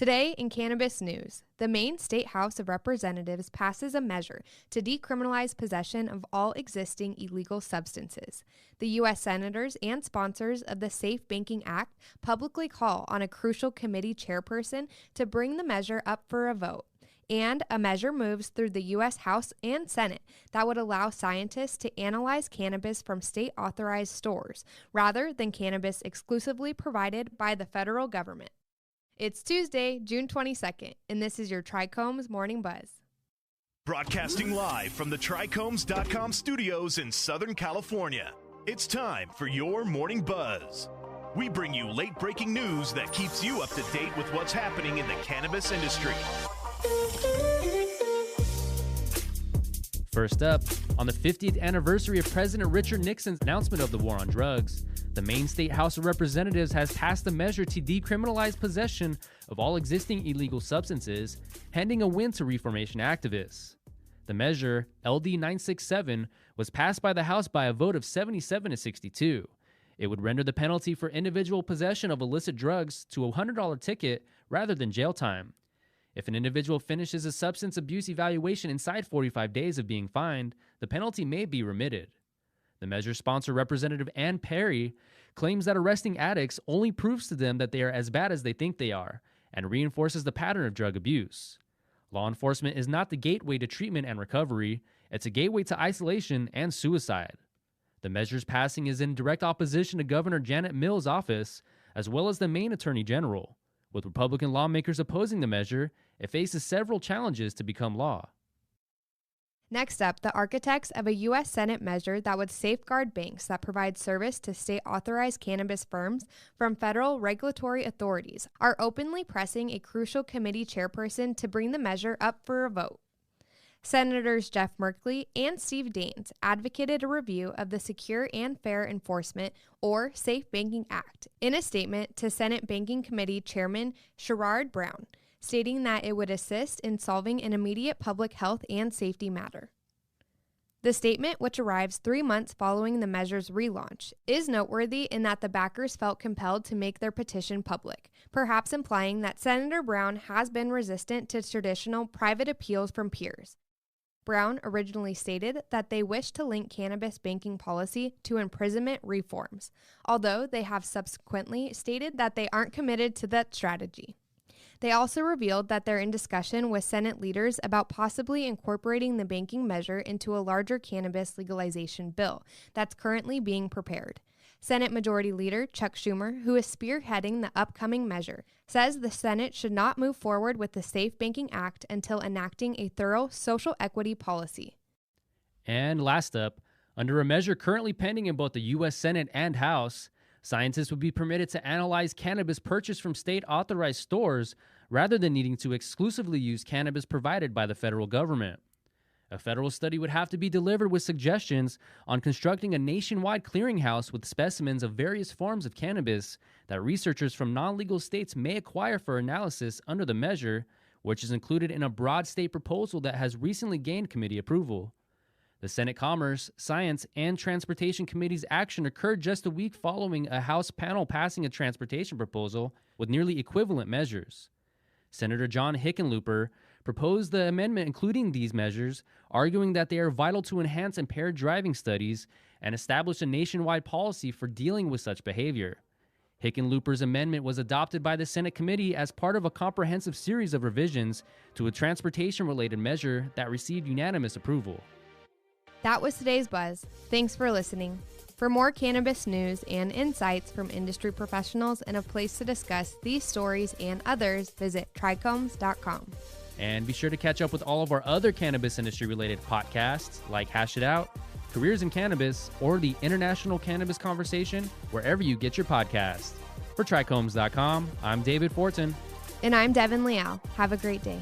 Today in Cannabis News, the Maine State House of Representatives passes a measure to decriminalize possession of all existing illegal substances. The U.S. senators and sponsors of the Safe Banking Act publicly call on a crucial committee chairperson to bring the measure up for a vote. And a measure moves through the U.S. House and Senate that would allow scientists to analyze cannabis from state-authorized stores rather than cannabis exclusively provided by the federal government. It's Tuesday, June 22nd, and this is your TRICHOMES Morning Buzz. Broadcasting live from the TRICHOMES.com studios in Southern California, it's time for your Morning Buzz. We bring you late-breaking news that keeps you up to date with what's happening in the cannabis industry. First up, on the 50th anniversary of President Richard Nixon's announcement of the war on drugs, the Maine State House of Representatives has passed a measure to decriminalize possession of all existing illegal substances, handing a win to reformation activists. The measure, LD 967, was passed by the House by a vote of 77 to 62. It would render the penalty for individual possession of illicit drugs to a $100 ticket rather than jail time. If an individual finishes a substance abuse evaluation inside 45 days of being fined, the penalty may be remitted. The measure's sponsor, Representative Ann Perry, claims that arresting addicts only proves to them that they are as bad as they think they are, and reinforces the pattern of drug abuse. Law enforcement is not the gateway to treatment and recovery, it's a gateway to isolation and suicide. The measure's passing is in direct opposition to Governor Janet Mills' office, as well as the Maine Attorney General. With Republican lawmakers opposing the measure, it faces several challenges to become law. Next up, the architects of a U.S. Senate measure that would safeguard banks that provide service to state-authorized cannabis firms from federal regulatory authorities are openly pressing a crucial committee chairperson to bring the measure up for a vote. Senators Jeff Merkley and Steve Daines advocated a review of the Secure and Fair Enforcement, or Safe Banking Act, in a statement to Senate Banking Committee Chairman Sherrod Brown, stating that it would assist in solving an immediate public health and safety matter. The statement, which arrives 3 months following the measure's relaunch, is noteworthy in that the backers felt compelled to make their petition public, perhaps implying that Senator Brown has been resistant to traditional private appeals from peers. Brown originally stated that they wish to link cannabis banking policy to imprisonment reforms, although they have subsequently stated that they aren't committed to that strategy. They also revealed that they're in discussion with Senate leaders about possibly incorporating the banking measure into a larger cannabis legalization bill that's currently being prepared. Senate Majority Leader Chuck Schumer, who is spearheading the upcoming measure, says the Senate should not move forward with the Safe Banking Act until enacting a thorough social equity policy. And last up, under a measure currently pending in both the U.S. Senate and House, scientists would be permitted to analyze cannabis purchased from state-authorized stores rather than needing to exclusively use cannabis provided by the federal government. A federal study would have to be delivered with suggestions on constructing a nationwide clearinghouse with specimens of various forms of cannabis that researchers from non-legal states may acquire for analysis under the measure, which is included in a broad state proposal that has recently gained committee approval. The Senate Commerce, Science, and Transportation Committee's action occurred just a week following a House panel passing a transportation proposal with nearly equivalent measures. Senator John Hickenlooper proposed the amendment including these measures, arguing that they are vital to enhance impaired driving studies and establish a nationwide policy for dealing with such behavior. Hickenlooper's amendment was adopted by the Senate committee as part of a comprehensive series of revisions to a transportation-related measure that received unanimous approval. That was today's Buzz. Thanks for listening. For more cannabis news and insights from industry professionals and a place to discuss these stories and others, visit TRICHOMES.com. And be sure to catch up with all of our other cannabis industry-related podcasts like Hash It Out, Careers in Cannabis, or the International Cannabis Conversation, wherever you get your podcasts. For TRICHOMES.com, I'm David Fortin. And I'm Devin Leal. Have a great day.